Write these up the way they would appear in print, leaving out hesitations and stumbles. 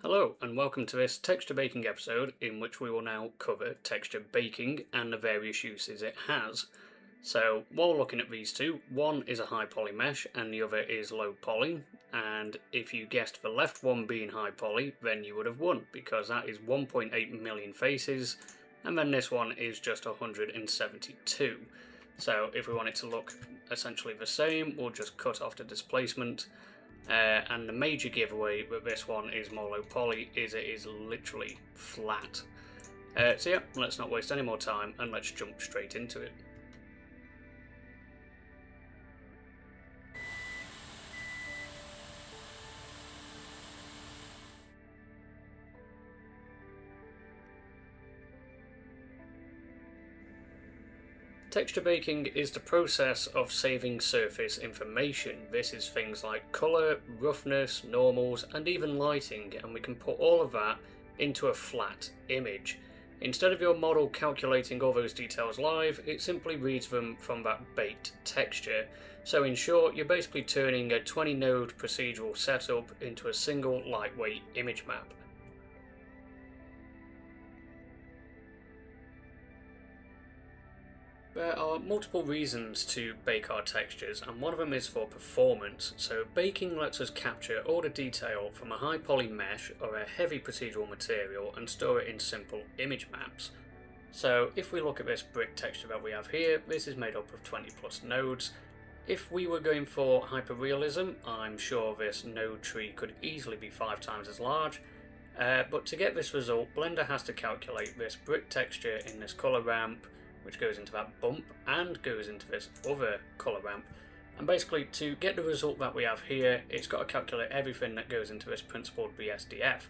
Hello and welcome to this texture baking episode in which we will now cover texture baking and the various uses it has. So while looking at these two, one is a high poly mesh and the other is low poly, and if you guessed the left one being high poly then you would have won because that is 1.8 million faces and then this one is just 172. So if we want it to look essentially the same, we'll just cut off the displacement. And the major giveaway with this one is more low poly is it is literally flat. So yeah, let's not waste any more time and let's jump straight into it. Texture baking is the process of saving surface information. This is things like colour, roughness, normals, and even lighting, and we can put all of that into a flat image. Instead of your model calculating all those details live, it simply reads them from that baked texture. So in short, you're basically turning a 20 node procedural setup into a single lightweight image map. There are multiple reasons to bake our textures, and one of them is for performance. So baking lets us capture all the detail from a high poly mesh or a heavy procedural material and store it in simple image maps. So if we look at this brick texture that we have here, this is made up of 20 plus nodes. If we were going for hyperrealism, I'm sure this node tree could easily be 5 times as large. But to get this result, Blender has to calculate this brick texture in this colour ramp, which goes into that bump and goes into this other colour ramp. And basically to get the result that we have here, it's got to calculate everything that goes into this principled BSDF.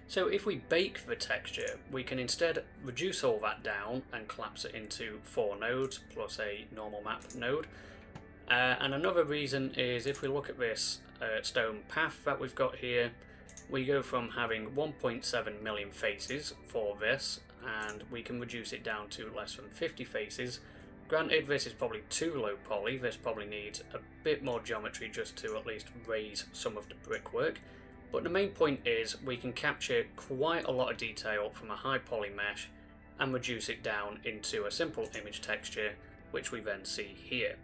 So if we bake the texture, we can instead reduce all that down and collapse it into 4 nodes plus a normal map node. And another reason is if we look at this stone path that we've got here, we go from having 1.7 million faces for this, and we can reduce it down to less than 50 faces. Granted, this is probably too low poly, this probably needs a bit more geometry just to at least raise some of the brickwork. But the main point is we can capture quite a lot of detail from a high poly mesh and reduce it down into a simple image texture, which we then see here.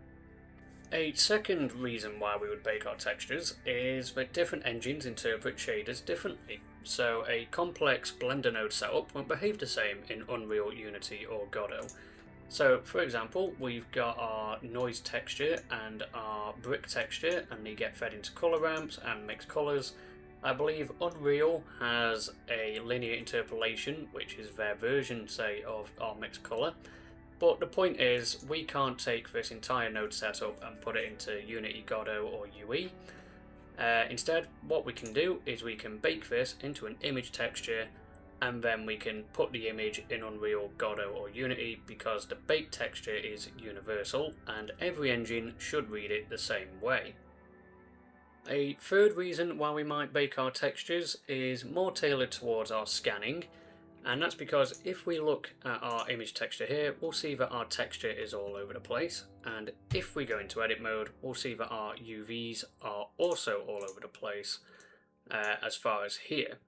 A second reason why we would bake our textures is that different engines interpret shaders differently. So a complex Blender node setup won't behave the same in Unreal, Unity or Godot. So for example, we've got our noise texture and our brick texture, and they get fed into colour ramps and mixed colours. I believe Unreal has a linear interpolation, which is their version, say, of our mixed colour. But the point is, we can't take this entire node setup and put it into Unity, Godot or UE. Instead, what we can do is we can bake this into an image texture, and then we can put the image in Unreal, Godot or Unity because the baked texture is universal and every engine should read it the same way. A third reason why we might bake our textures is more tailored towards our scanning. And that's because if we look at our image texture here, we'll see that our texture is all over the place. And if we go into edit mode, we'll see that our UVs are also all over the place as far as here.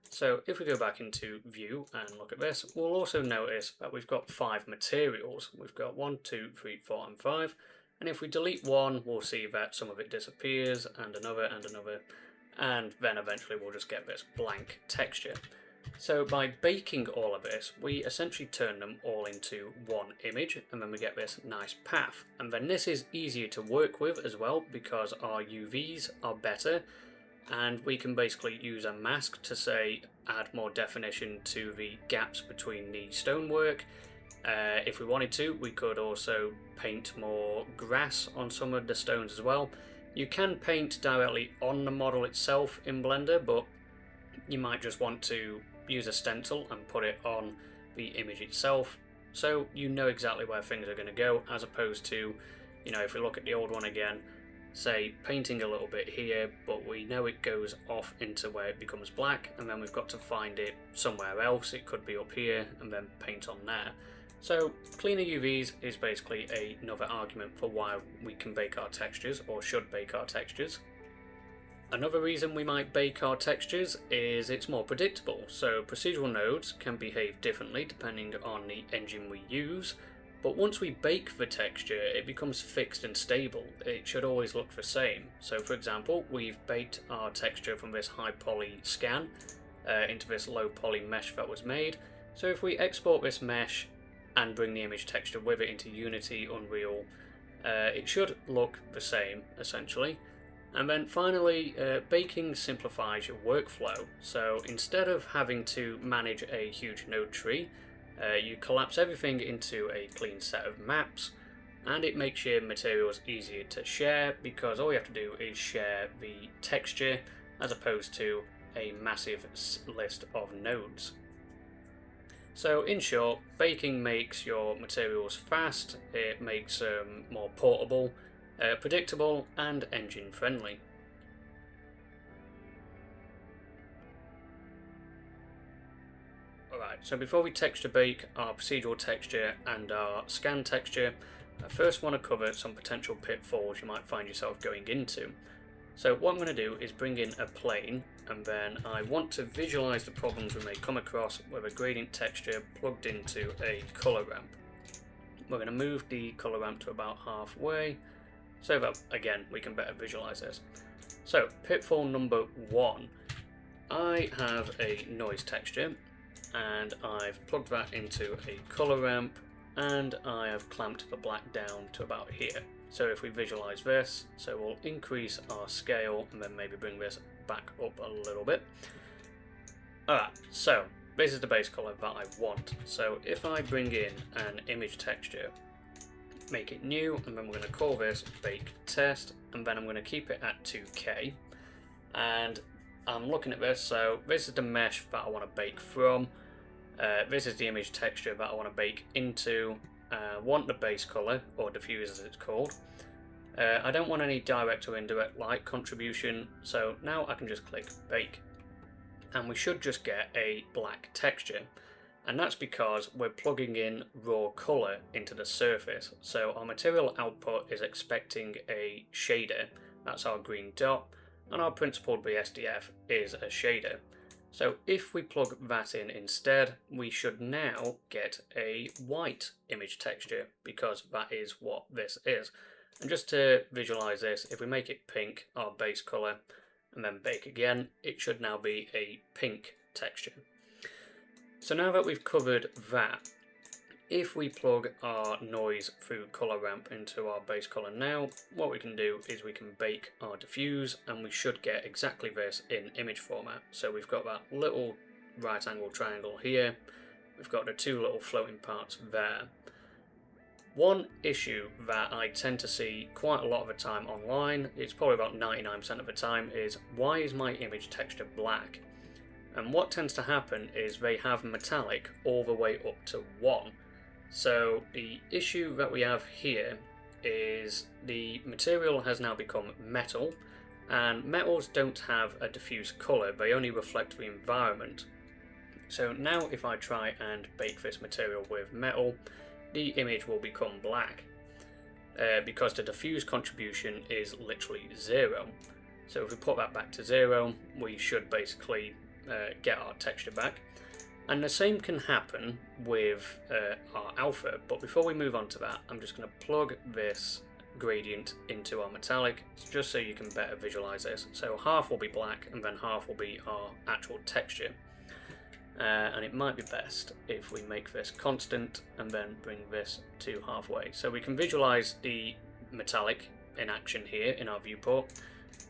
So if we go back into view and look at this, we'll also notice that we've got 5 materials. We've got 1, 2, 3, 4 and 5. And if we delete one, we'll see that some of it disappears and another, and then eventually we'll just get this blank texture. So by baking all of this, we essentially turn them all into one image, and then we get this nice path. And then this is easier to work with as well because our UVs are better, and we can basically use a mask to say add more definition to the gaps between the stonework. If we wanted to, we could also paint more grass on some of the stones as well. You can paint directly on the model itself in Blender, but you might just want to use a stencil and put it on the image itself so you know exactly where things are going to go, as opposed to, you know, if we look at the old one again, say painting a little bit here, but we know it goes off into where it becomes black, and then we've got to find it somewhere else. It could be up here and then paint on there. So cleaner UVs is basically another argument for why we can bake our textures, or should bake our textures. Another reason we might bake our textures is it's more predictable, so procedural nodes can behave differently depending on the engine we use, but once we bake the texture it becomes fixed and stable. It should always look the same. So for example, we've baked our texture from this high poly scan into this low poly mesh that was made, so if we export this mesh and bring the image texture with it into Unity, Unreal, it should look the same essentially. And then finally, baking simplifies your workflow. So instead of having to manage a huge node tree, you collapse everything into a clean set of maps, and it makes your materials easier to share because all you have to do is share the texture as opposed to a massive list of nodes. So in short, baking makes your materials fast, it makes them more portable, predictable and engine friendly. Alright, so before we texture bake our procedural texture and our scan texture, I first want to cover some potential pitfalls you might find yourself going into. So what I'm going to do is bring in a plane, and then I want to visualize the problems we may come across with a gradient texture plugged into a color ramp. We're going to move the color ramp to about halfway, so that, again, we can better visualize this. So, pitfall number 1. I have a noise texture, and I've plugged that into a color ramp, and I have clamped the black down to about here. So if we visualize this, so we'll increase our scale, and then maybe bring this back up a little bit. Alright, so this is the base color that I want. So if I bring in an image texture, make it new, and then we're going to call this bake test, and then I'm going to keep it at 2K, and I'm looking at this. So this is the mesh that I want to bake from, this is the image texture that I want to bake into, want the base color, or diffuse as it's called. I don't want any direct or indirect light contribution, so now I can just click bake, and we should just get a black texture. And that's because we're plugging in raw color into the surface. So our material output is expecting a shader, that's our green dot, and our principled BSDF is a shader. So if we plug that in instead, we should now get a white image texture, because that is what this is. And just to visualize this, if we make it pink, our base color, and then bake again, it should now be a pink texture. So now that we've covered that, if we plug our noise through color ramp into our base color now, what we can do is we can bake our diffuse, and we should get exactly this in image format. So we've got that little right angle triangle here, we've got the two little floating parts there. One issue that I tend to see quite a lot of the time online, it's probably about 99% of the time, is why is my image texture black? And what tends to happen is they have metallic all the way up to 1. So the issue that we have here is the material has now become metal, and metals don't have a diffuse colour, they only reflect the environment. So now if I try and bake this material with metal, the image will become black, because the diffuse contribution is literally 0. So if we put that back to 0, we should basically get our texture back. And the same can happen with our alpha, but before we move on to that, I'm just going to plug this gradient into our metallic, just so you can better visualize this. So half will be black, and then half will be our actual texture. And it might be best if we make this constant and then bring this to halfway. So we can visualize the metallic in action here in our viewport.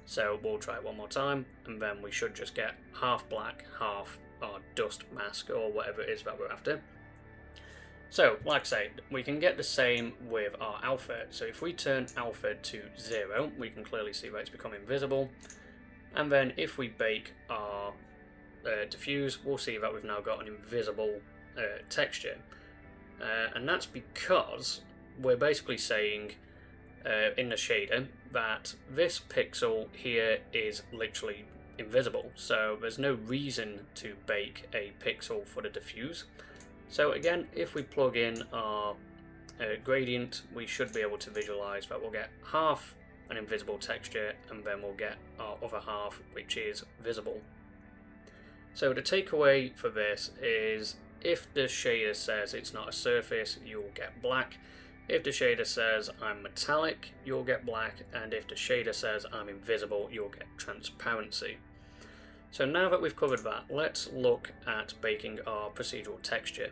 So we'll try it one more time, and then we should just get half black, half our dust mask, or whatever it is that we're after. So, like I say, we can get the same with our alpha. So if we turn alpha to 0, we can clearly see that it's become invisible. And then if we bake our diffuse, we'll see that we've now got an invisible texture. And that's because we're basically saying in the shader that this pixel here is literally invisible, so there's no reason to bake a pixel for the diffuse. So again, if we plug in our gradient, we should be able to visualize that we'll get half an invisible texture, and then we'll get our other half, which is visible. So the takeaway for this is, if the shader says it's not a surface, you'll get black. If the shader says I'm metallic, you'll get black, and if the shader says I'm invisible, you'll get transparency. So now that we've covered that, let's look at baking our procedural texture.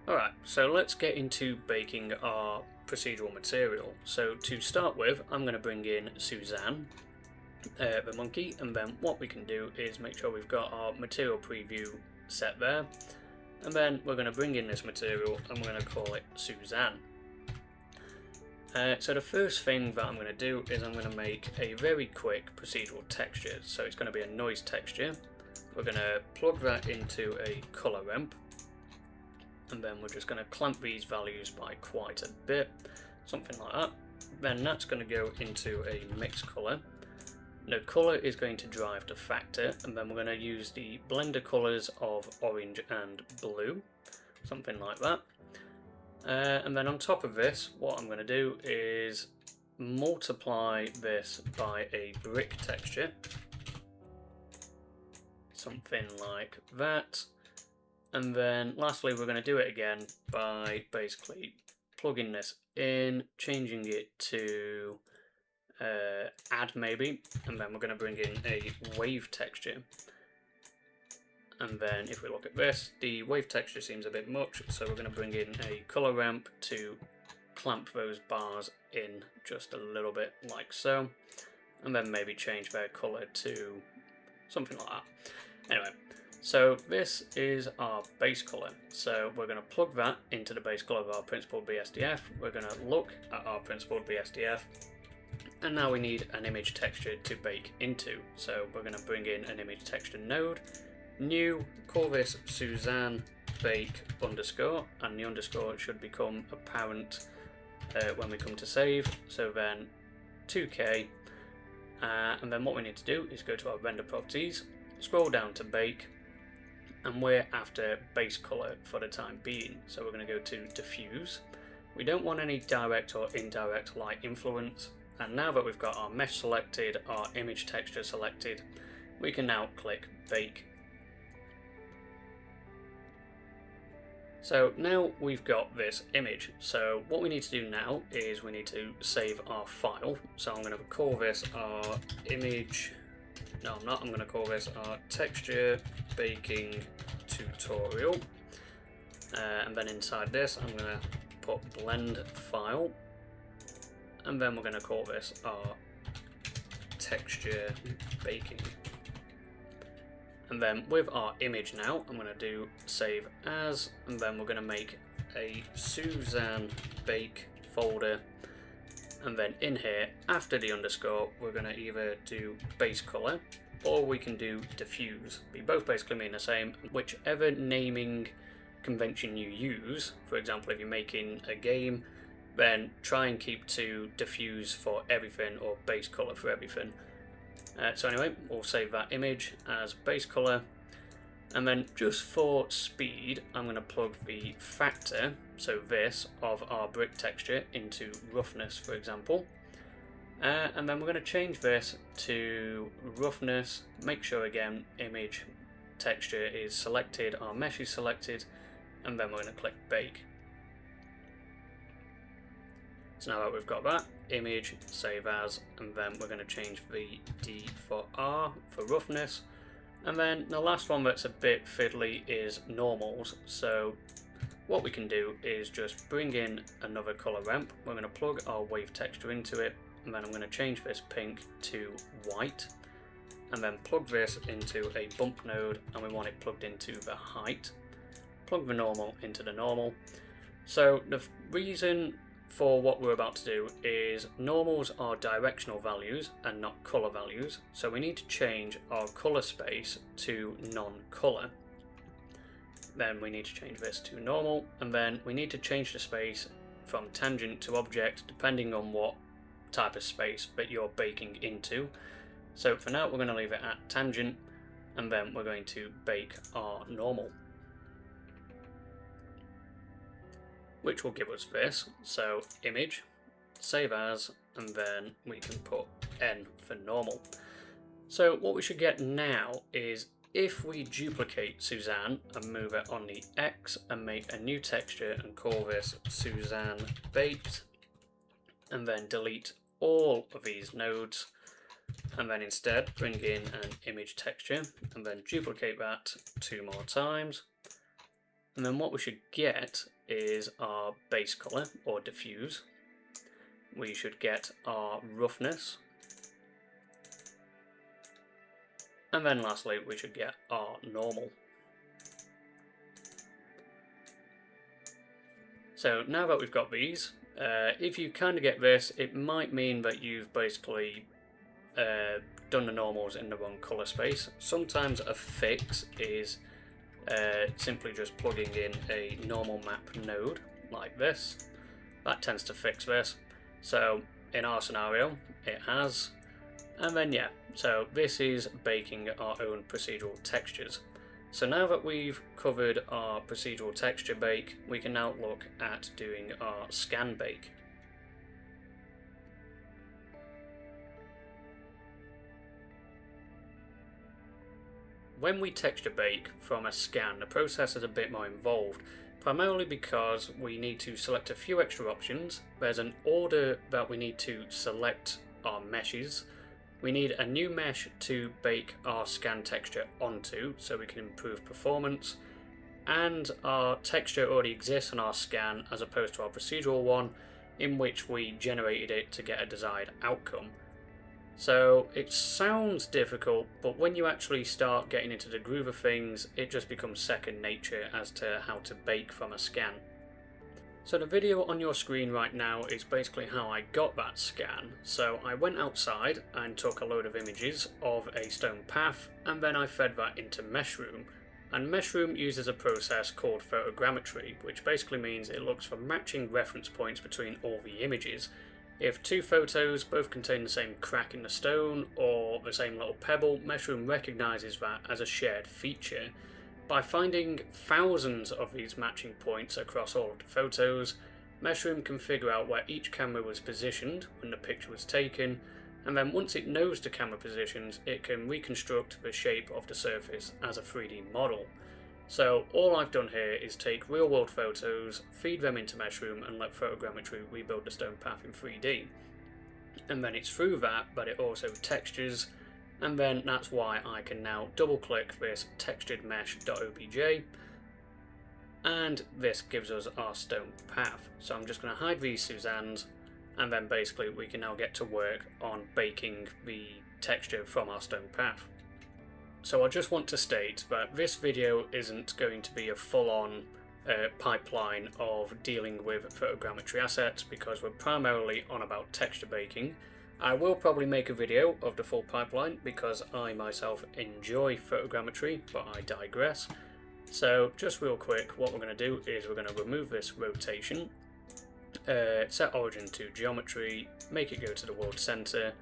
Alright, so let's get into baking our procedural material. So to start with, I'm going to bring in Suzanne, the monkey, and then what we can do is make sure we've got our material preview set there, and then we're going to bring in this material and we're going to call it Suzanne. So the first thing that I'm going to do is I'm going to make a very quick procedural texture. So it's going to be a noise texture. We're going to plug that into a color ramp, and then we're just going to clamp these values by quite a bit, something like that. Then that's going to go into a mix color. The color is going to drive the factor, and then we're going to use the blender colors of orange and blue, something like that. And then on top of this, what I'm going to do is multiply this by a brick texture, something like that. And then lastly, we're going to do it again by basically plugging this in, changing it to add maybe, and then we're going to bring in a wave texture. And then if we look at this, the wave texture seems a bit much, so we're going to bring in a color ramp to clamp those bars in just a little bit, like so, and then maybe change their color to something like that. Anyway, so this is our base color. So we're going to plug that into the base color of our principled BSDF. We're going to look at our principled BSDF, and now we need an image texture to bake into. So we're going to bring in an image texture node, new, call this Suzanne bake underscore, and the underscore should become apparent when we come to save. So then 2K, and then what we need to do is go to our render properties, scroll down to bake, and we're after base color for the time being. So we're going to go to diffuse. We don't want any direct or indirect light influence. And now that we've got our mesh selected, our image texture selected, we can now click bake. So now we've got this image. So what we need to do now is we need to save our file. So I'm going to call this our image. No, I'm not. I'm going to call this our texture baking tutorial. And then inside this, I'm going to put blend file. And then we're going to call this our texture baking. And then with our image now, I'm going to do save as, and then we're going to make a Suzanne bake folder. And then in here, after the underscore, we're going to either do base color, or we can do diffuse. They both basically mean the same. Whichever naming convention you use, for example, if you're making a game, then try and keep to diffuse for everything or base color for everything. So anyway, we'll save that image as base color, and then just for speed, I'm going to plug the factor, so this, of our brick texture into roughness, for example. And then we're going to change this to roughness, make sure again image texture is selected, our mesh is selected, and then we're going to click bake. So now that we've got that, image, save as, and then we're going to change the D for R for roughness. And then the last one that's a bit fiddly is normals. So what we can do is just bring in another color ramp. We're going to plug our wave texture into it, and then I'm going to change this pink to white, and then plug this into a bump node, and we want it plugged into the height. Plug the normal into the normal. So the reason for what we're about to do is normals are directional values and not color values, so we need to change our color space to non-color. Then we need to change this to normal, and then we need to change the space from tangent to object depending on what type of space that you're baking into. So for now we're going to leave it at tangent, and then we're going to bake our normal. which will give us this. So image, save as, and then we can put N for normal. So what we should get now is if we duplicate Suzanne and move it on the X and make a new texture and call this Suzanne Baked, and then delete all of these nodes, and then instead bring in an image texture and then duplicate that 2 more times. And then what we should get is our base color or diffuse. We should get our roughness. And then lastly, we should get our normal. So now that we've got these, if you kind of get this, it might mean that you've basically done the normals in the wrong color space. Sometimes a fix is simply just plugging in a normal map node like this. That tends to fix this. So in our scenario, it has. And then yeah, so this is baking our own procedural textures. So now that we've covered our procedural texture bake, we can now look at doing our scan bake. When we texture bake from a scan, the process is a bit more involved, primarily because we need to select a few extra options. There's an order that we need to select our meshes. We need a new mesh to bake our scan texture onto so we can improve performance, and our texture already exists on our scan as opposed to our procedural one, in which we generated it to get a desired outcome. So it sounds difficult, but when you actually start getting into the groove of things, it just becomes second nature as to how to bake from a scan. So the video on your screen right now is basically how I got that scan. So I went outside and took a load of images of a stone path, and then I fed that into Meshroom. And Meshroom uses a process called photogrammetry, which basically means it looks for matching reference points between all the images. If 2 photos both contain the same crack in the stone or the same little pebble, Meshroom recognises that as a shared feature. By finding thousands of these matching points across all of the photos, Meshroom can figure out where each camera was positioned when the picture was taken, and then once it knows the camera positions, it can reconstruct the shape of the surface as a 3D model. So all I've done here is take real world photos, feed them into Meshroom, and let photogrammetry rebuild the stone path in 3D. And then it's through that it also textures, and then that's why I can now double click this textured mesh.obj, and this gives us our stone path. So I'm just going to hide these Suzannes, and then basically we can now get to work on baking the texture from our stone path. So I just want to state that this video isn't going to be a full-on pipeline of dealing with photogrammetry assets, because we're primarily on about texture baking. I will probably make a video of the full pipeline because I myself enjoy photogrammetry, but I digress. So just real quick, what we're going to do is we're going to remove this rotation, set origin to geometry, make it go to the world center.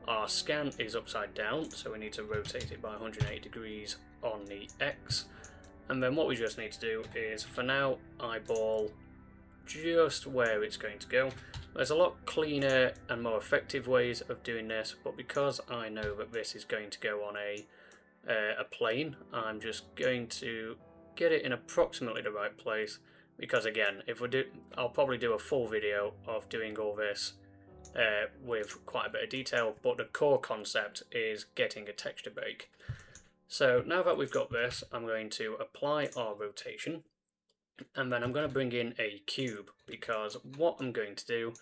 Our scan is upside down, so we need to rotate it by 180 degrees on the X. And then what we just need to do is, for now, eyeball just where it's going to go. There's a lot cleaner and more effective ways of doing this, but because I know that this is going to go on a plane, I'm just going to get it in approximately the right place, because again, I'll probably do a full video of doing all this with quite a bit of detail, but the core concept is getting a texture bake. So now that we've got this, I'm going to apply our rotation, and then I'm going to bring in a cube, because what I'm going to do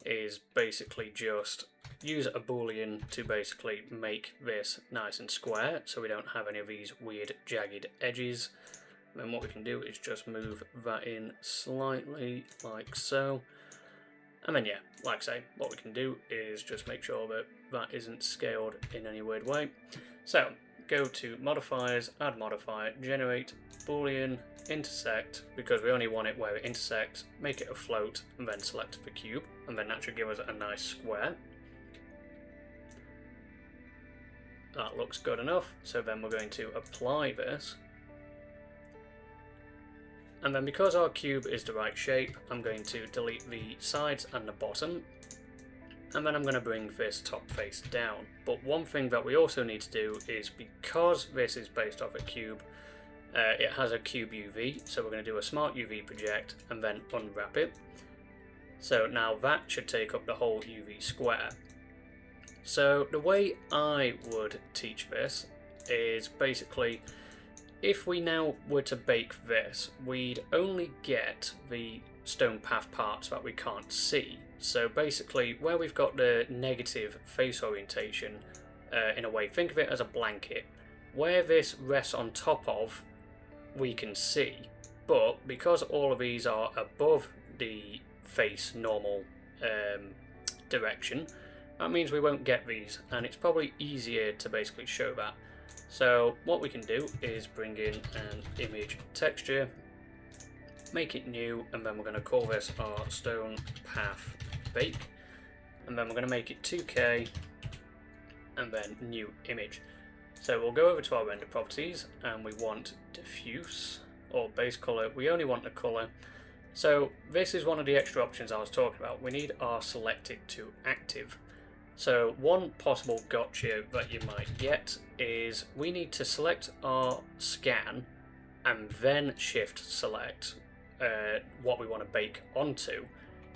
is basically just use a boolean to basically make this nice and square so we don't have any of these weird jagged edges. And then what we can do is just move that in slightly like so. And then yeah, like I say, what we can do is just make sure that that isn't scaled in any weird way. So go to modifiers, add modifier, generate boolean intersect, because we only want it where it intersects, make it a float, and then select the cube, and then that should give us a nice square. That looks good enough, so then we're going to apply this, And then because our cube is the right shape, I'm going to delete the sides and the bottom. And then I'm going to bring this top face down. But one thing that we also need to do is, because this is based off a cube, it has a cube UV, so we're going to do a smart UV project and then unwrap it. So now that should take up the whole UV square. So the way I would teach this is basically, if we now were to bake this, we'd only get the stone path parts that we can't see. So basically, where we've got the negative face orientation, in a way, think of it as a blanket. Where this rests on top of, we can see. But because all of these are above the face normal direction, that means we won't get these, and it's probably easier to basically show that. So what we can do is bring in an image texture, make it new, and then we're going to call this our stone path bake, and then we're going to make it 2K and then new image. So we'll go over to our render properties and we want diffuse or base color. We only want the color. So this is one of the extra options I was talking about. We need our selected to active. So one possible gotcha that you might get is we need to select our scan and then shift select what we want to bake onto.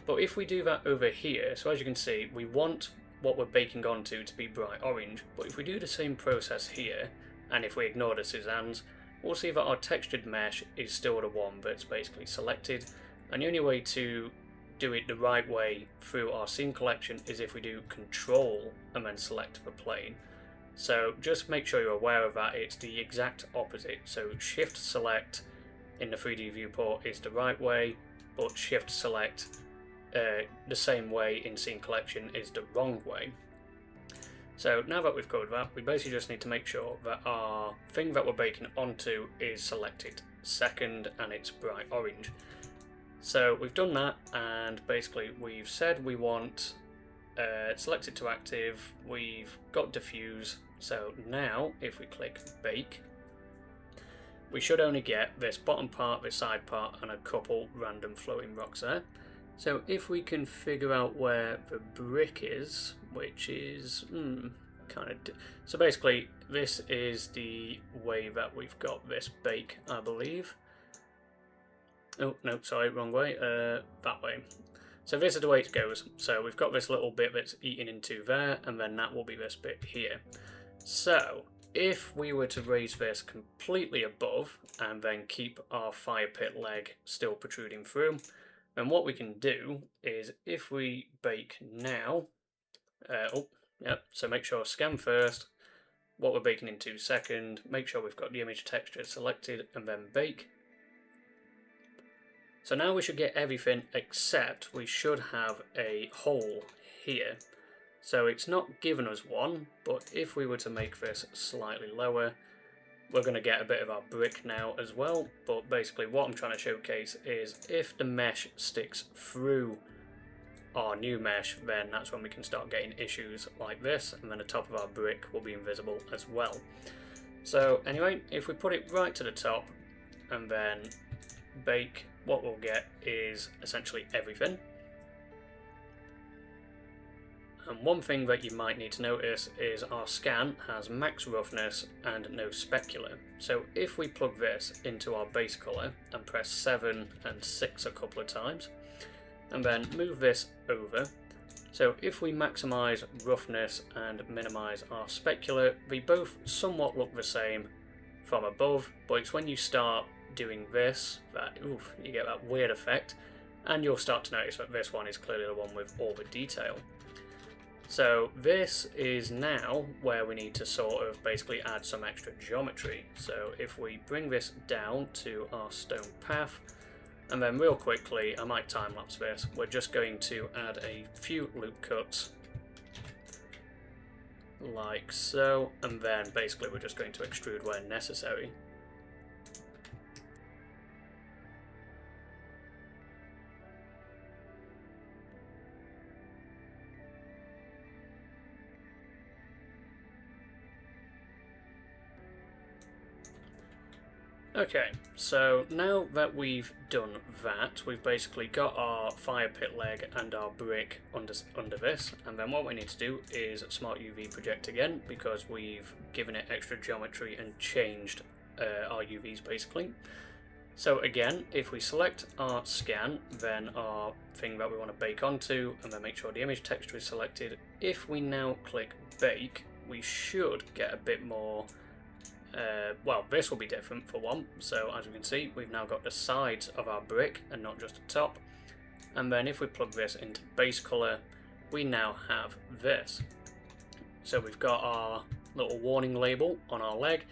But if we do that over here, so as you can see, we want what we're baking onto to be bright orange, but if we do the same process here, and if we ignore the Cézannes, we'll see that our textured mesh is still the one that's basically selected, and the only way to do it the right way through our scene collection is if we do Control and then select the plane. So just make sure you're aware of that, it's the exact opposite. So Shift Select in the 3D viewport is the right way, but Shift Select the same way in scene collection is the wrong way. So now that we've covered that, we basically just need to make sure that our thing that we're baking onto is selected second and it's bright orange. So we've done that, and basically we've said we want selected to active, we've got diffuse. So now if we click bake, we should only get this bottom part, this side part, and a couple random flowing rocks there. So if we can figure out where the brick is, which is kind of... So basically this is the way that we've got this bake, I believe. Oh, no, sorry, wrong way. That way. So this is the way it goes. So we've got this little bit that's eaten into there, and then that will be this bit here. So if we were to raise this completely above and then keep our fire pit leg still protruding through, then what we can do is if we bake now, so make sure scan first, what we're baking into second, make sure we've got the image texture selected, and then bake. So now we should get everything, except we should have a hole here. So it's not given us one, but if we were to make this slightly lower, we're going to get a bit of our brick now as well. But basically what I'm trying to showcase is if the mesh sticks through our new mesh, then that's when we can start getting issues like this, and then the top of our brick will be invisible as well. So anyway, if we put it right to the top and then bake, what we'll get is essentially everything. And one thing that you might need to notice is our scan has max roughness and no specular. So if we plug this into our base color and press 7 and 6 a couple of times, and then move this over, so if we maximize roughness and minimize our specular, they both somewhat look the same from above, but it's when you start doing this that you get that weird effect, and you'll start to notice that this one is clearly the one with all the detail. So this is now where we need to sort of basically add some extra geometry. So if we bring this down to our stone path, and then real quickly, I might time lapse this, we're just going to add a few loop cuts like so, and then basically we're just going to extrude where necessary. Okay, so now that we've done that, we've basically got our fire pit leg and our brick under this, and then what we need to do is Smart UV project again, because we've given it extra geometry and changed our UVs basically. So again, if we select our scan, then our thing that we want to bake onto, and then make sure the image texture is selected, if we now click bake, we should get a bit more. Well, this will be different for one. So as you can see, we've now got the sides of our brick and not just the top. And then if we plug this into base color, we now have this. So we've got our little warning label on our leg.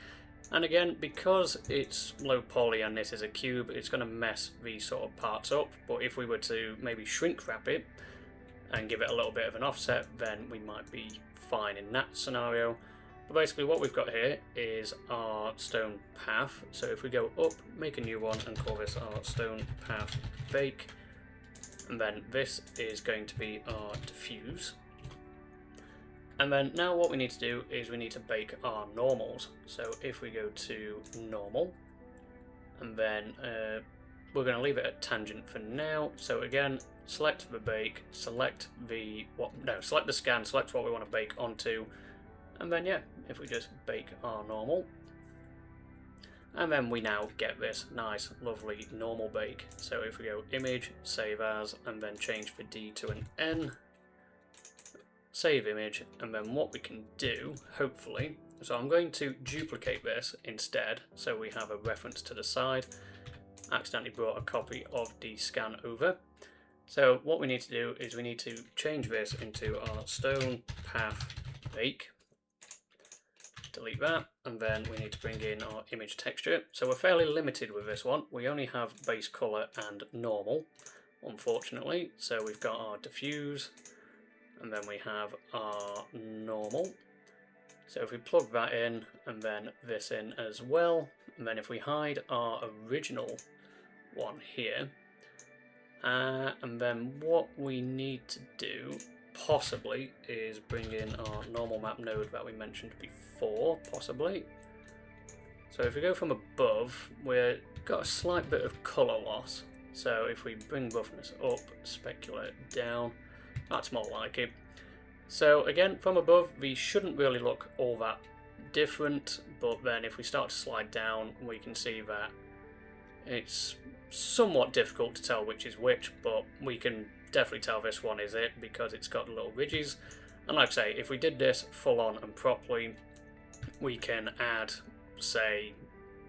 And again, because it's low poly and this is a cube, it's going to mess these sort of parts up. But if we were to maybe shrink wrap it and give it a little bit of an offset, then we might be fine in that scenario. But basically what we've got here is our stone path. So if we go up, make a new one and call this our stone path bake. And then this is going to be our diffuse. And then now what we need to do is we need to bake our normals. So if we go to normal, and then we're going to leave it at tangent for now. So again, select the bake, select the scan, select what we want to bake onto. And then yeah, if we just bake our normal, and then we now get this nice lovely normal bake. So if we go image, save as, and then change the D to an N, save image, and then what we can do, hopefully, so I'm going to duplicate this instead, so we have a reference to the side. Accidentally brought a copy of the scan over. So what we need to do is we need to change this into our stone path bake. Delete that, and then we need to bring in our image texture. So we're fairly limited with this one. We only have base color and normal, unfortunately. So we've got our diffuse, and then we have our normal. So if we plug that in, and then this in as well, and then if we hide our original one here, and then what we need to do possibly is bring in our normal map node that we mentioned before, possibly. So if we go from above, we've got a slight bit of color loss. So if we bring buffness up, specular down, that's more like it. So again, from above, these shouldn't really look all that different, but then if we start to slide down, we can see that it's somewhat difficult to tell which is which, but we can definitely tell this one is it because it's got little ridges. And like I say, if we did this full on and properly, we can add, say,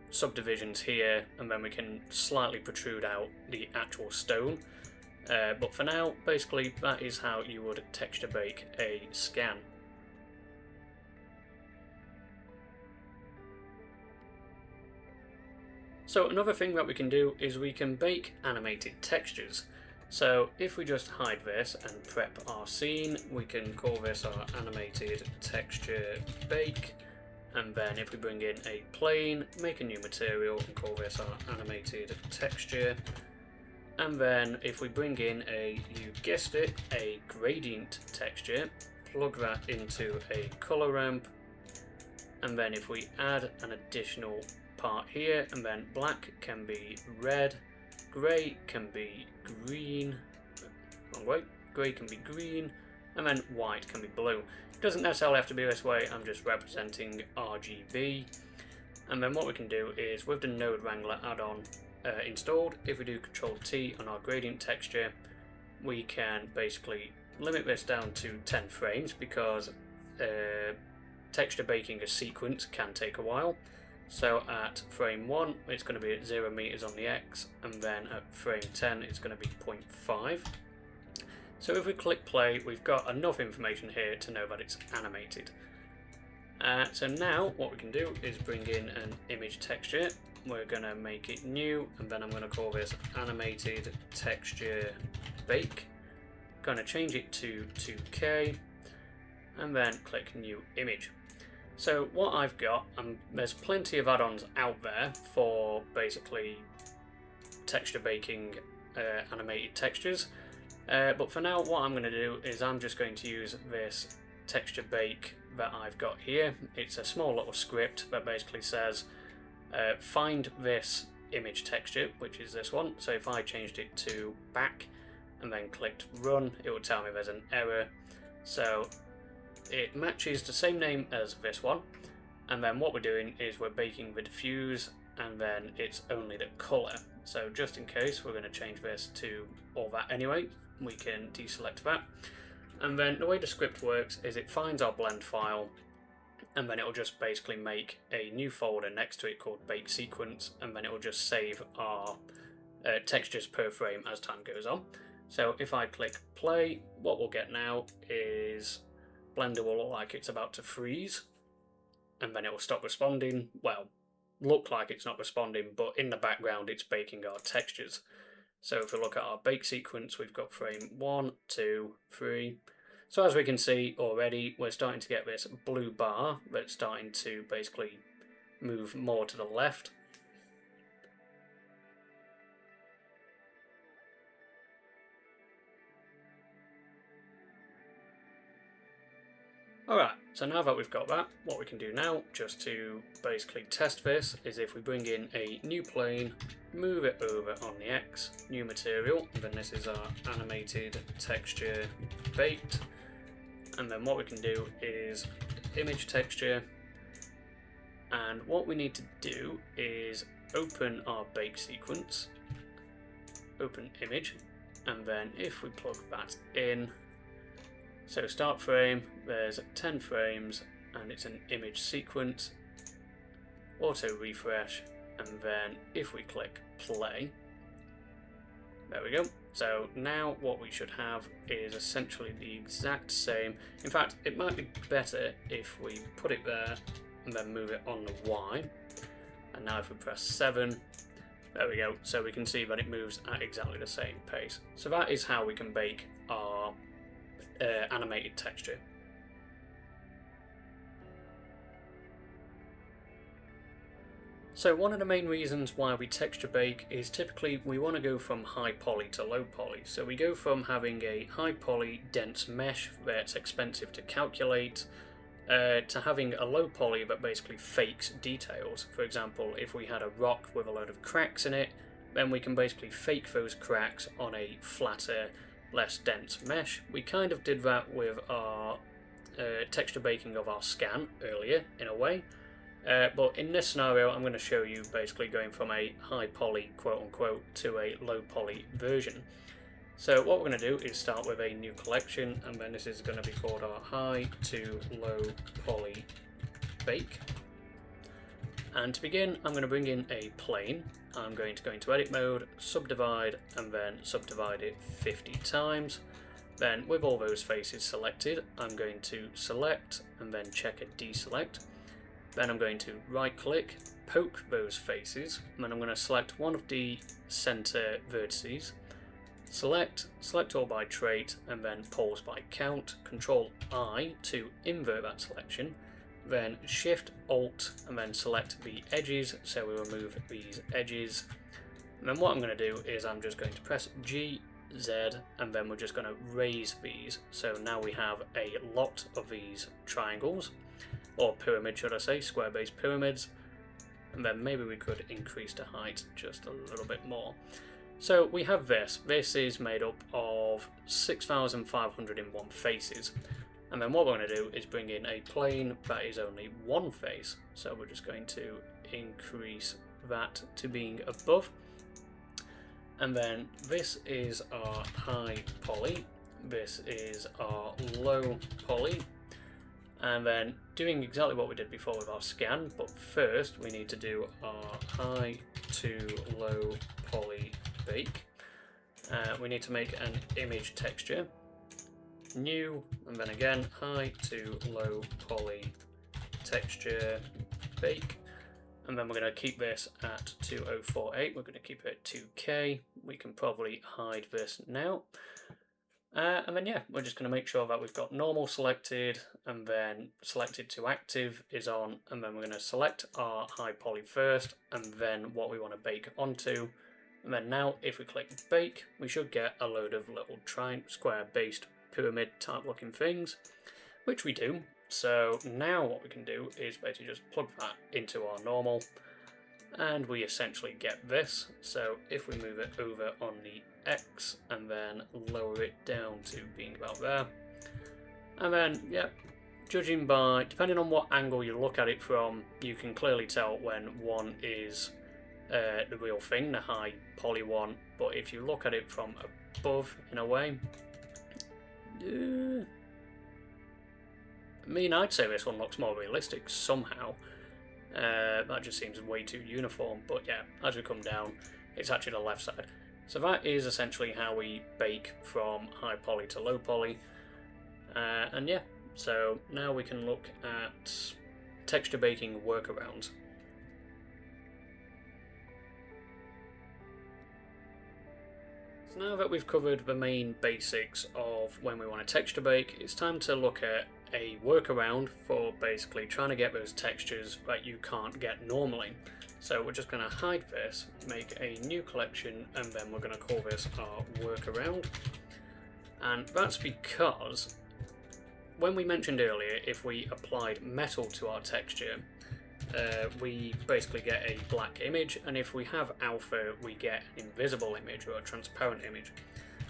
subdivisions here, and then we can slightly protrude out the actual stone. But for now, basically, that is how you would texture bake a scan. So another thing that we can do is we can bake animated textures. So if we just hide this and prep our scene, we can call this our animated texture bake. And then if we bring in a plane, make a new material and call this our animated texture. And then if we bring in you guessed it, a gradient texture, plug that into a color ramp. And then if we add an additional part here, and then black can be red, grey can be green, wrong way, grey can be green, and then white can be blue. It doesn't necessarily have to be this way, I'm just representing RGB. And then what we can do is with the Node Wrangler add-on installed, if we do Control T on our gradient texture, we can basically limit this down to 10 frames because texture baking a sequence can take a while. So at frame 1 it's going to be at 0 meters on the X, and then at frame 10 it's going to be 0.5. So if we click play, we've got enough information here to know that it's animated. So now what we can do is bring in an image texture. We're going to make it new, and then I'm going to call this animated texture bake. Going to change it to 2K, and then click new image. So what I've got, there's plenty of add-ons out there for basically texture baking animated textures. But for now, what I'm going to do is I'm just going to use this texture bake that I've got here. It's a small little script that basically says find this image texture, which is this one. So if I changed it to back and then clicked run, it will tell me there's an error. So it matches the same name as this one, and then what we're doing is we're baking the diffuse, and then it's only the colour. So just in case, we're going to change this to all that anyway. We can deselect that, and then the way the script works is it finds our blend file, and then it will just basically make a new folder next to it called bake sequence, and then it will just save our textures per frame as time goes on. So if I click play, what we'll get now is Blender will look like it's about to freeze, and then it will stop responding. Well, look like it's not responding, but in the background it's baking our textures. So if we look at our bake sequence, we've got frame 1, 2, 3. So as we can see already, we're starting to get this blue bar that's starting to basically move more to the left. Alright, so now that we've got that, what we can do now, just to basically test this, is if we bring in a new plane, move it over on the X, new material, and then this is our animated texture baked, and then what we can do is image texture, and what we need to do is open our bake sequence, open image, and then if we plug that in, so start frame, there's 10 frames, and it's an image sequence, auto refresh, and then if we click play, there we go. So now what we should have is essentially the exact same. In fact, it might be better if we put it there and then move it on the Y. And now if we press 7, there we go. So we can see that it moves at exactly the same pace. So that is how we can bake our animated texture. So one of the main reasons why we texture bake is typically we want to go from high poly to low poly. So we go from having a high poly dense mesh that's expensive to calculate to having a low poly that basically fakes details. For example, if we had a rock with a load of cracks in it, then we can basically fake those cracks on a flatter, less dense mesh. We kind of did that with our texture baking of our scan earlier in a way, but in this scenario I'm going to show you basically going from a high poly quote unquote to a low poly version. So what we're going to do is start with a new collection, and then this is going to be called our high to low poly bake. And to begin, I'm going to bring in a plane. I'm going to go into edit mode, subdivide, and then subdivide it 50 times. Then with all those faces selected, I'm going to select and then check a deselect. Then I'm going to right click, poke those faces, and then I'm going to select one of the center vertices, select all by trait, and then pulse by count, Control I to invert that selection, then Shift Alt and then select the edges, so we remove these edges. And then what I'm going to do is I'm just going to press G, Z, and then we're just going to raise these. So now we have a lot of these triangles, or pyramid should I say, square base pyramids. And then maybe we could increase the height just a little bit more. So we have this. This is made up of 6,501 faces. And then what we're going to do is bring in a plane that is only one face. So we're just going to increase that to being above. And then this is our high poly. This is our low poly. And then doing exactly what we did before with our scan, but first we need to do our high to low poly bake. We need to make an image texture. New, and then again high to low poly texture bake, and then we're going to keep this at 2048. We're going to keep it at 2K. We can probably hide this now, and then yeah, we're just going to make sure that we've got normal selected, and then selected to active is on, and then we're going to select our high poly first and then what we want to bake onto. And then now if we click bake, we should get a load of little square based pyramid type looking things, which we do. So now what we can do is basically just plug that into our normal, and we essentially get this. So if we move it over on the X and then lower it down to being about there, and then yeah, judging by, depending on what angle you look at it from, you can clearly tell when one is the real thing, the high poly one, but if you look at it from above in a way, I mean, I'd say this one looks more realistic somehow. That just seems way too uniform, but yeah, as we come down, it's actually the left side. So that is essentially how we bake from high poly to low poly, and yeah, so now we can look at texture baking workarounds. So now that we've covered the main basics of when we want to texture bake, it's time to look at a workaround for basically trying to get those textures that you can't get normally. So we're just going to hide this, make a new collection, and then we're going to call this our workaround. And that's because when we mentioned earlier, if we applied metal to our texture, we basically get a black image, and if we have alpha, we get an invisible image or a transparent image.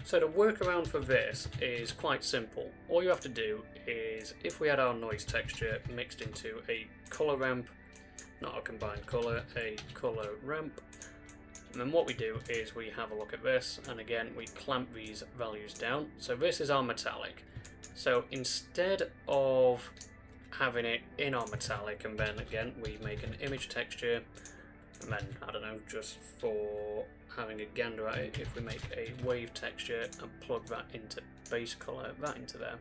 So the workaround for this is quite simple. All you have to do is, if we had our noise texture mixed into a color ramp, not a combined color, a color ramp, and then what we do is we have a look at this, and again we clamp these values down. So this is our metallic. So instead of having it in our metallic, and then again we make an image texture, and then, I don't know, just for having a gander at it, if we make a wave texture and plug that into base color, that into there.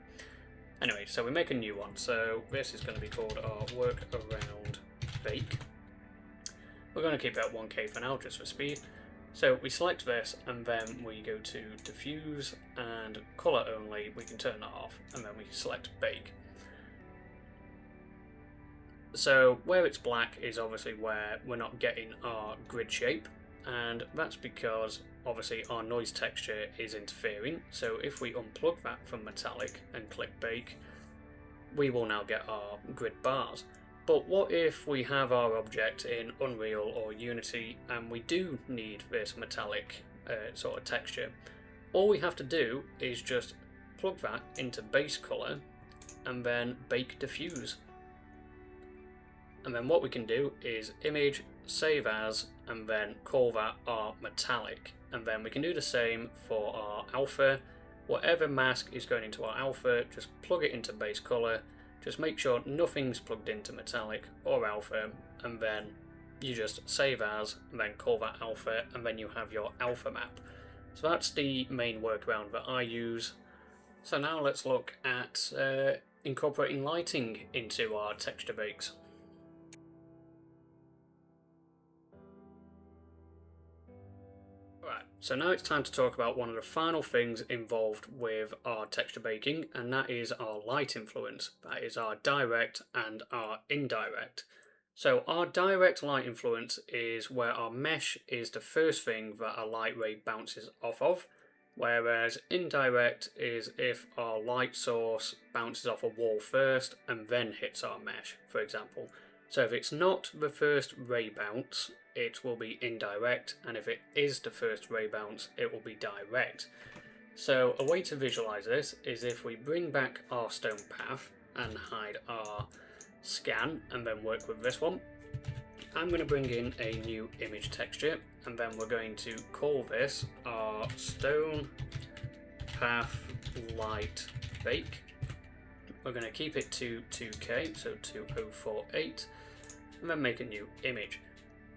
Anyway, so we make a new one. So this is going to be called our workaround bake. We're going to keep it at 1K for now, just for speed. So we select this, and then we go to diffuse and color only. We can turn that off, and then we select bake. So where it's black is obviously where we're not getting our grid shape, and that's because obviously our noise texture is interfering. So if we unplug that from metallic and click bake, we will now get our grid bars. But what if we have our object in Unreal or Unity and we do need this metallic sort of texture? All we have to do is just plug that into base color and then bake diffuse. And then what we can do is image, save as, and then call that our metallic. And then we can do the same for our alpha. Whatever mask is going into our alpha, just plug it into base color. Just make sure nothing's plugged into metallic or alpha, and then you just save as, and then call that alpha, and then you have your alpha map. So that's the main workaround that I use. So now let's look at incorporating lighting into our texture bakes. Right, so now it's time to talk about one of the final things involved with our texture baking, and that is our light influence. That is our direct and our indirect. So our direct light influence is where our mesh is the first thing that a light ray bounces off of, whereas indirect is if our light source bounces off a wall first and then hits our mesh, for example. So if it's not the first ray bounce, it will be indirect, and if it is the first ray bounce, it will be direct. So a way to visualize this is if we bring back our stone path and hide our scan and then work with this one. I'm going to bring in a new image texture, and then we're going to call this our stone path light bake. We're going to keep it to 2K, so 2048, and then make a new image.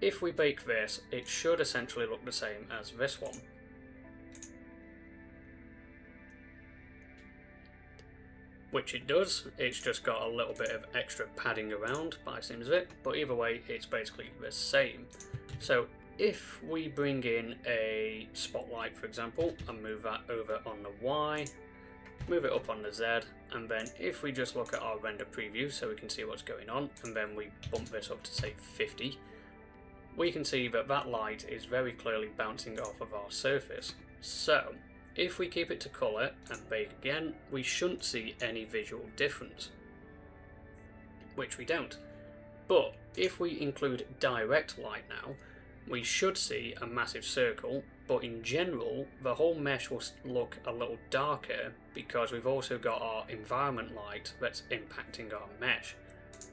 If we bake this, it should essentially look the same as this one. Which it does, it's just got a little bit of extra padding around by the seams of it, but either way it's basically the same. So if we bring in a spotlight, for example, and move that over on the Y, move it up on the Z, and then if we just look at our render preview so we can see what's going on, and then we bump this up to say 50, we can see that that light is very clearly bouncing off of our surface. So if we keep it to colour and bake again, we shouldn't see any visual difference, which we don't. But if we include direct light now, we should see a massive circle, but in general the whole mesh will look a little darker because we've also got our environment light that's impacting our mesh.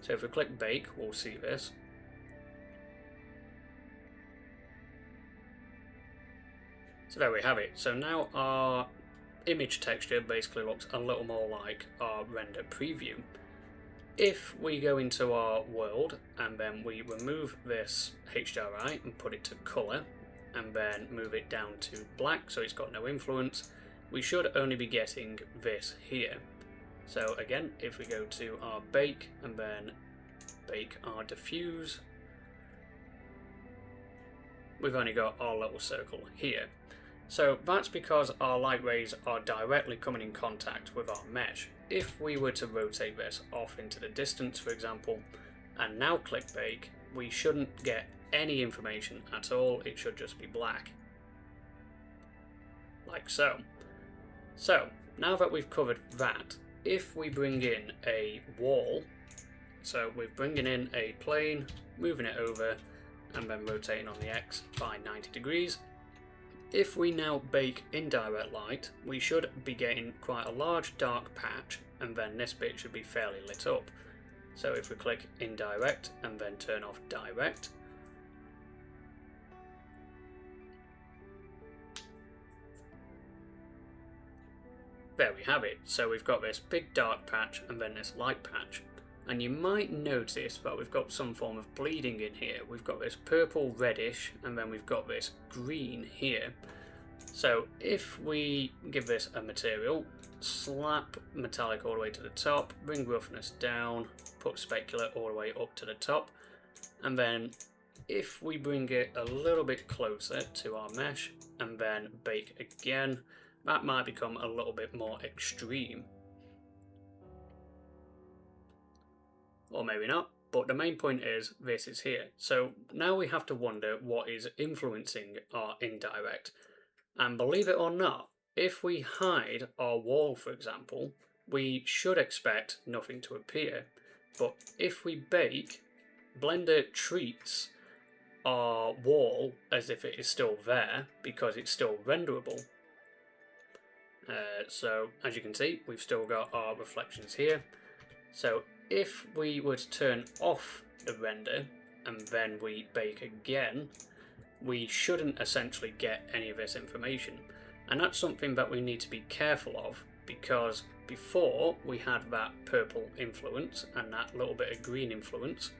So if we click bake, we'll see this. So there we have it. So now our image texture basically looks a little more like our render preview. If we go into our world and then we remove this HDRI and put it to colour and then move it down to black so it's got no influence, we should only be getting this here. So again, if we go to our bake and then bake our diffuse, we've only got our little circle here. So that's because our light rays are directly coming in contact with our mesh. If we were to rotate this off into the distance, for example, and now click bake, we shouldn't get any information at all. It should just be black. Like so. So, now that we've covered that, if we bring in a wall, so we're bringing in a plane, moving it over, and then rotating on the X by 90 degrees, if we now bake indirect light, we should be getting quite a large dark patch, and then this bit should be fairly lit up. So if we click indirect and then turn off direct, there we have it. So we've got this big dark patch and then this light patch. And you might notice that we've got some form of bleeding in here. We've got this purple reddish and then we've got this green here. So if we give this a material, slap metallic all the way to the top, bring roughness down, put specular all the way up to the top, and then if we bring it a little bit closer to our mesh and then bake again, that might become a little bit more extreme. Or maybe not, but the main point is this is here. So now we have to wonder what is influencing our indirect. And believe it or not, if we hide our wall, for example, we should expect nothing to appear. But if we bake, Blender treats our wall as if it is still there because it's still renderable. So as you can see, we've still got our reflections here. So if we were to turn off the render and then we bake again, we shouldn't essentially get any of this information. And that's something that we need to be careful of, because before we had that purple influence and that little bit of green influence.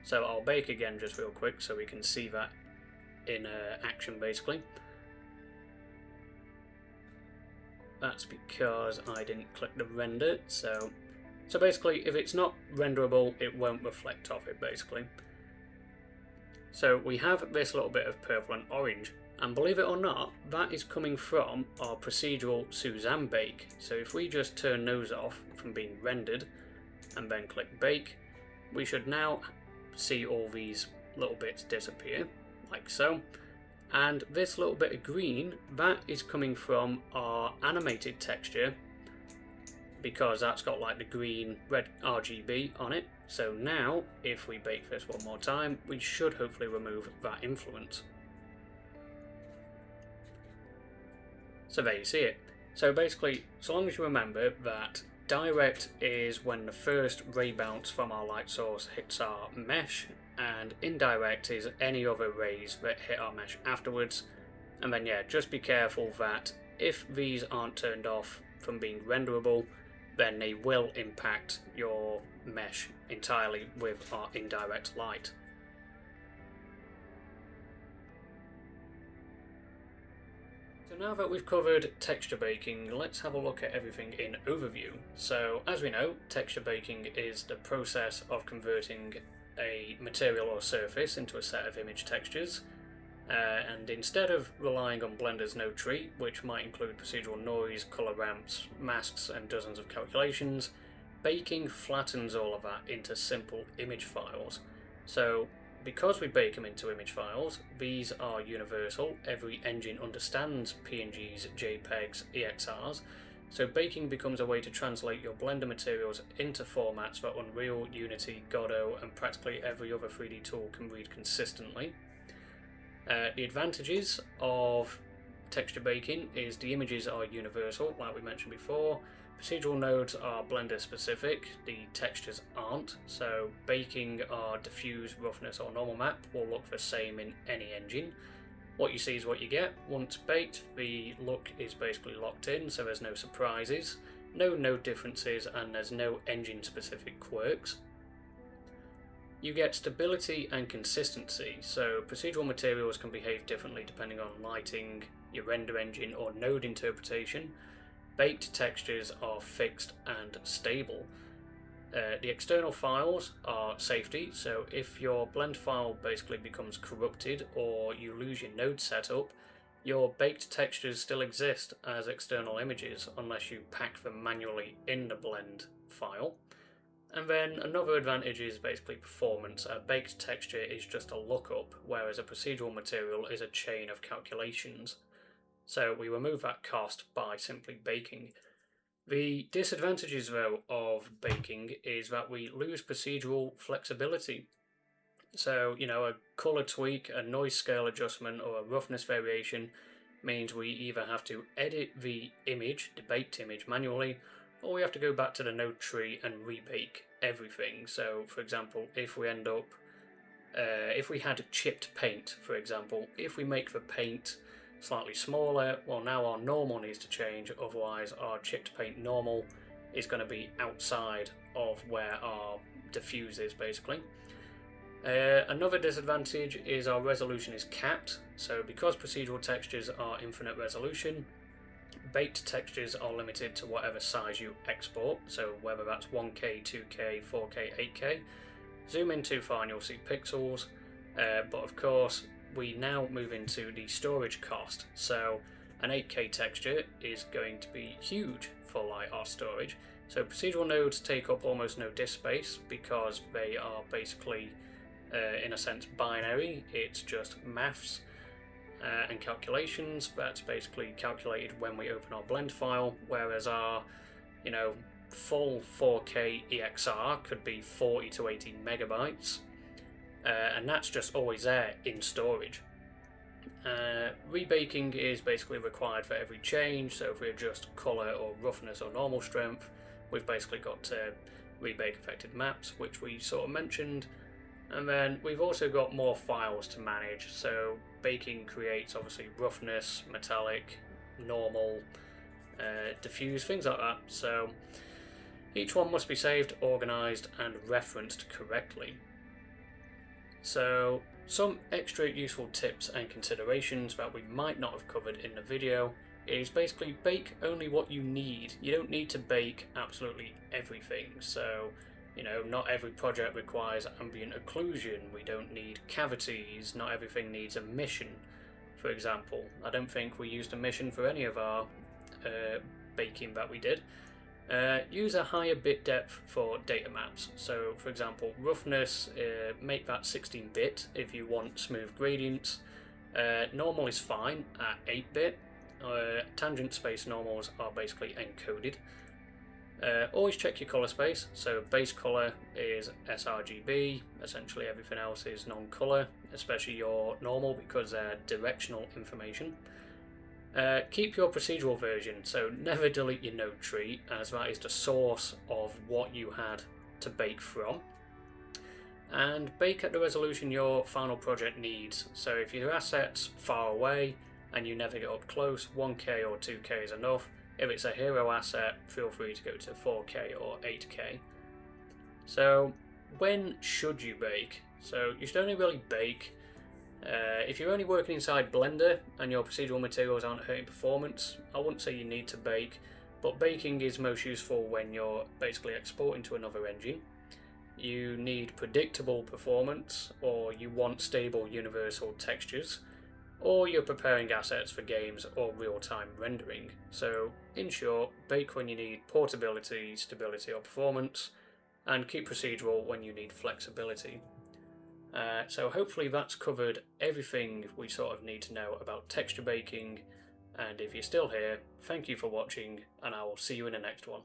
So I'll bake again just real quick so we can see that in action basically. That's because I didn't click the render, so basically if it's not renderable it won't reflect off it basically. So we have this little bit of purple and orange, and believe it or not, that is coming from our procedural Suzanne bake. So if we just turn those off from being rendered and then click bake, we should now see all these little bits disappear, like so. And this little bit of green, that is coming from our animated texture, because that's got like the green red RGB on it. So now if we bake this one more time, we should hopefully remove that influence. So there you see it. So basically, so long as you remember that direct is when the first ray bounce from our light source hits our mesh, and indirect is any other rays that hit our mesh afterwards. And then yeah, just be careful that if these aren't turned off from being renderable, then they will impact your mesh entirely with our indirect light. So now that we've covered texture baking, let's have a look at everything in overview. So as we know, texture baking is the process of converting a material or surface into a set of image textures. And instead of relying on Blender's node tree, which might include procedural noise, colour ramps, masks and dozens of calculations, baking flattens all of that into simple image files. So because we bake them into image files, these are universal. Every engine understands PNGs, JPEGs, EXRs, So baking becomes a way to translate your Blender materials into formats that Unreal, Unity, Godot, and practically every other 3D tool can read consistently. The advantages of texture baking is the images are universal, like we mentioned before. Procedural nodes are Blender specific, the textures aren't, so baking our diffuse, roughness or normal map will look the same in any engine. What you see is what you get. Once baked, the look is basically locked in, so there's no surprises, no node differences, and there's no engine specific quirks. You get stability and consistency, so procedural materials can behave differently depending on lighting, your render engine or node interpretation. Baked textures are fixed and stable. The external files are safety, so if your blend file basically becomes corrupted or you lose your node setup, your baked textures still exist as external images unless you pack them manually in the blend file. And then another advantage is basically performance. A baked texture is just a lookup, whereas a procedural material is a chain of calculations. So we remove that cost by simply baking. The disadvantages, though, of baking is that we lose procedural flexibility. So, a colour tweak, a noise scale adjustment, or a roughness variation means we either have to edit the image, the baked image, manually, or we have to go back to the node tree and rebake everything. So, for example, if we end up, if we had chipped paint, for example, if we make the paint slightly smaller, well, now our normal needs to change, otherwise our chipped paint normal is going to be outside of where our diffuse is, basically. Another disadvantage is our resolution is capped, so because procedural textures are infinite resolution, baked textures are limited to whatever size you export, so whether that's 1K, 2K, 4K, 8K. Zoom in too far and you'll see pixels, but of course we now move into the storage cost. So an 8K texture is going to be huge for our storage. So procedural nodes take up almost no disk space because they are basically, in a sense, binary. It's just maths and calculations that's basically calculated when we open our blend file, whereas our, full 4K EXR could be 40 to 80 megabytes. And that's just always there in storage. Rebaking is basically required for every change, so if we adjust colour or roughness or normal strength, we've basically got to rebake affected maps, which we sort of mentioned. And then we've also got more files to manage, so baking creates obviously roughness, metallic, normal, diffuse, things like that. So each one must be saved, organised and referenced correctly. So some extra useful tips and considerations that we might not have covered in the video is basically bake only what you need. You don't need to bake absolutely everything. So, not every project requires ambient occlusion. We don't need cavities. Not everything needs emission, for example. I don't think we used emission for any of our baking that we did. Use a higher bit depth for data maps. So for example, roughness, make that 16-bit if you want smooth gradients. Normal is fine at 8-bit. Tangent space normals are basically encoded. Always check your color space. So base color is sRGB. Essentially everything else is non-color, especially your normal because they're directional information. Keep your procedural version, so never delete your node tree, as that is the source of what you had to bake from. And bake at the resolution your final project needs. So if your asset's far away and you never get up close, 1K or 2K is enough. If it's a hero asset, feel free to go to 4K or 8K. So when should you bake? So you should only really bake if you're only working inside Blender and your procedural materials aren't hurting performance. I wouldn't say you need to bake, but baking is most useful when you're basically exporting to another engine. You need predictable performance, or you want stable universal textures, or you're preparing assets for games or real-time rendering. So in short, bake when you need portability, stability or performance, and keep procedural when you need flexibility. So hopefully that's covered everything we sort of need to know about texture baking. And if you're still here, thank you for watching, and I will see you in the next one.